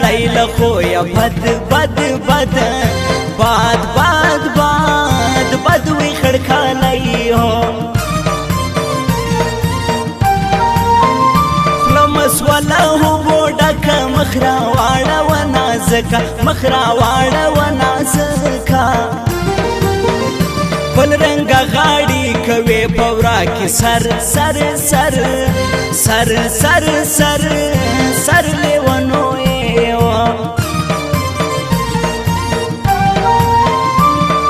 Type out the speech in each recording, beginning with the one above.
سړی له خویه بد بد بد باد باد باد بد وي خړکالی هو خوله مسوله هوبو ډکه مخ راواړوه نازکه مخ راواړوه نازکه بل رنګه غاړي کوي په ورا کې سر سر سر سر سر سر سر لیونو یې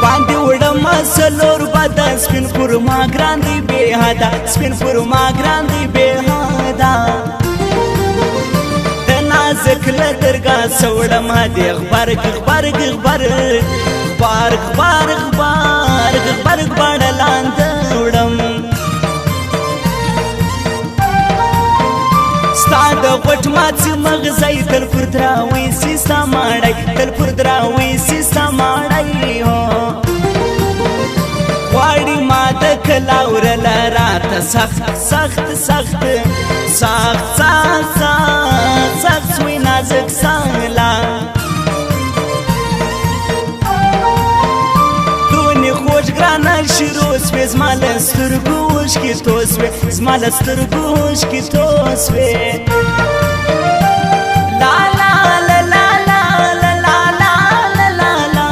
باندې وړمه څلور بده سپین خرما ګران دی بې حده سپین خرما ګران دی بې حده د نازک له درګاه څه وړمه دې غبرګ غبرګ غبرګ غبرګ غبرګ غبرګ غبرګ باڼه لاندې وړم ستا د غوټ ماتې مغزی تل پر دراوی سي ستا ماړی تل پر دراوی سي ستا ماړی غواړي ما د کلاورله راته سخت سخت سخت سخت سخت سخت سوی نازک سانګلا خوش ګرانه شروع سوې زما له سترګو اوښکې تو سوې زما له سترګو اوښکې تو سوې لا لا لا لا لا لا لا لا لا لا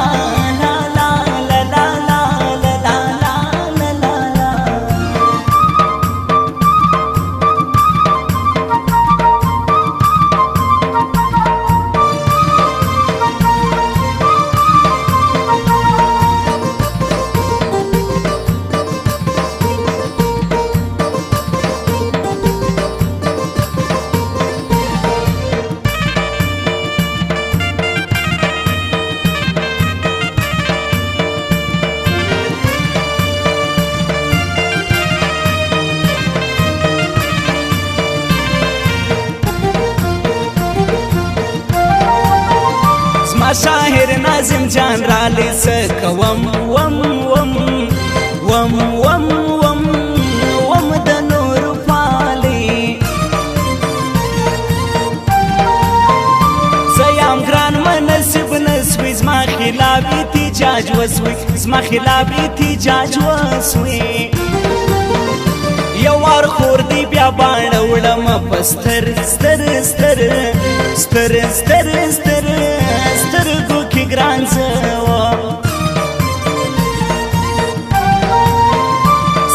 شاهر ناظم جان را لیسک وم وم وم وم وم وم وم د نور پالی زیام ګران منصب نسوی زما خلاف احتجاج وسوی زما خلاف احتجاج وسوی یو وار خور دی بیا باڼه وړم په ستر ستر ستر ستر ستر ستر سترګو کې ګران زه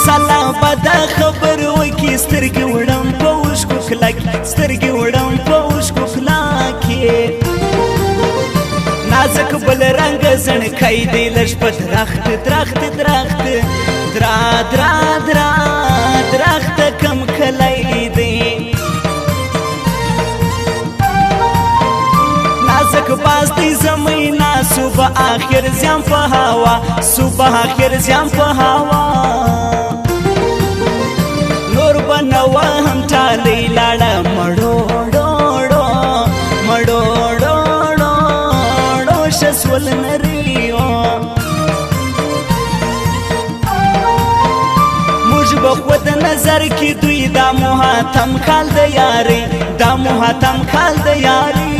سلام به دا خبر وکړي سترګې وړم په اوښکو کلکې سترګې وړم په اوښکو کلکې نازک بل رنګه زڼکی دی لږ په درخت درخت درخت درا درا درا درخت کم کلی دی نازک باز دی زمینا صبح آخر زیم په هوا صبح آخر زیم په هوا نور بنوا هم ټالی لاړه مړو ډوړو مړو ډوړو شسول نریو موږ به خود نظر کې دوی دا محاتم کال د یاري دا محاتم کال د یاري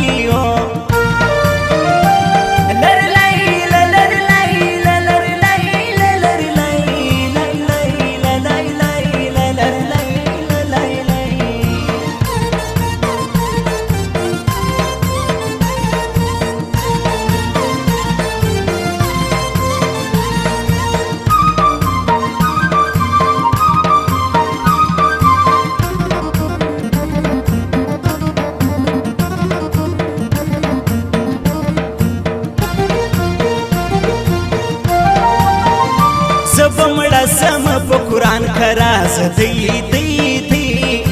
سم په قرآن کراز دی دی دی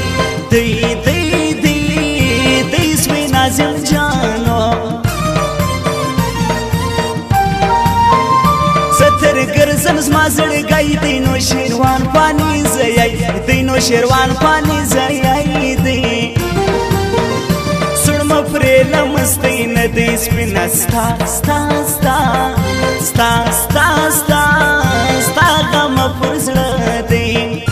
دی دی دی دی سوی نازم جانو ستر ګرځم زما زړګی دی نو شیروان پانی زیای دی نو شیروان پانی زیای دی سړم پرې لمستی نه دی سپینا ستا ستا ستا ستا ستا ستا ستا غم پر زړه دی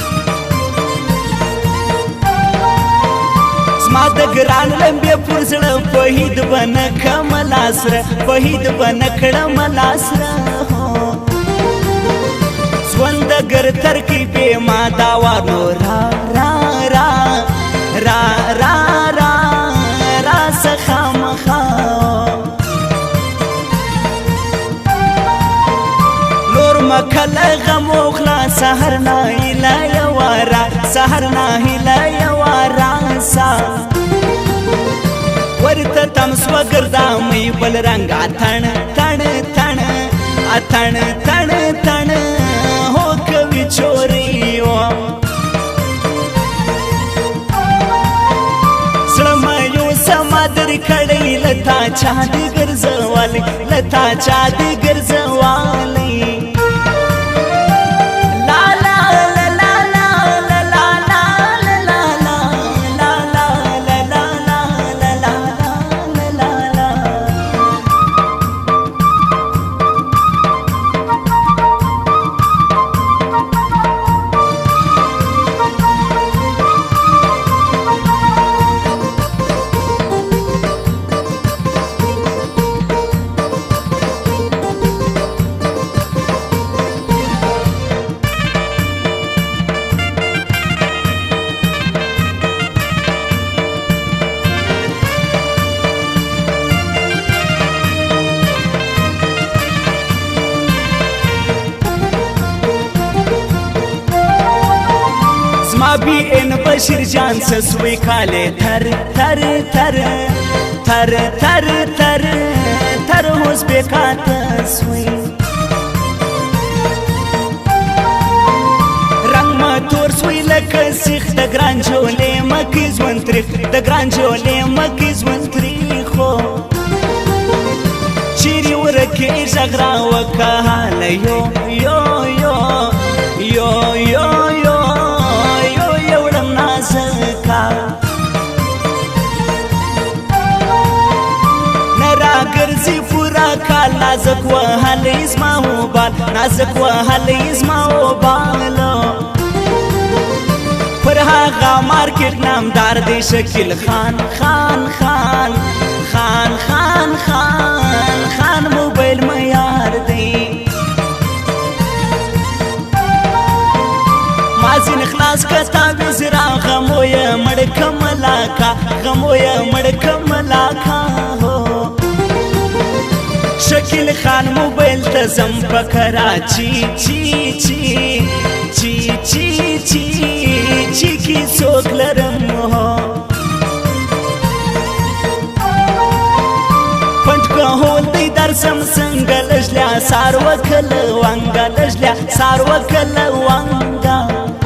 زما د ګران لمبې پر پزړه پهید بنک ملاسر پهید بنکړه ملاسر ژوند ګر ترکیب ما داوانو را را را را را را را سخامخا لور مکل غمو خلا سحر نه اله یوارا سحر نه اله یوارا سا ورته تمس وګردا مې بل رنگ اتن تن تن اتن تن تن هو کوي چوري و سلام یو سمادر کړي لتا چا دې ګرځوالي لتا چا دې ګرځوالي ما بی ان بشیر جان سسوی کاله تر تر تر تر تر تر تر هوس بیکات سوی رنگ ما تور سوی لکه سیخ د ګران جولې مکی ځوان تریخ د ګران جولې مکی ځوان تریخو چیرې ورکه ژغرا وکاله یو یو یو یو یو ګرځي پورا کال نازک وهلی زما وبال نازک وهلی زما وبال پر هغه مارکیټ نامدار دی شکیل خان خان خان خان خان خان خان موبایل معیار دی مازین خلاص کتا وزرا غمویه مړ کملاکا غمویه مړ کملاکا هو شکیل خان موبایل ته زم په کراچی چی چی چی چی چی چی کی څوک لرم هو پنټ کهول دی درسم څنګه لژلیا سار وکل وانګا لژلیا سار وکل وانګا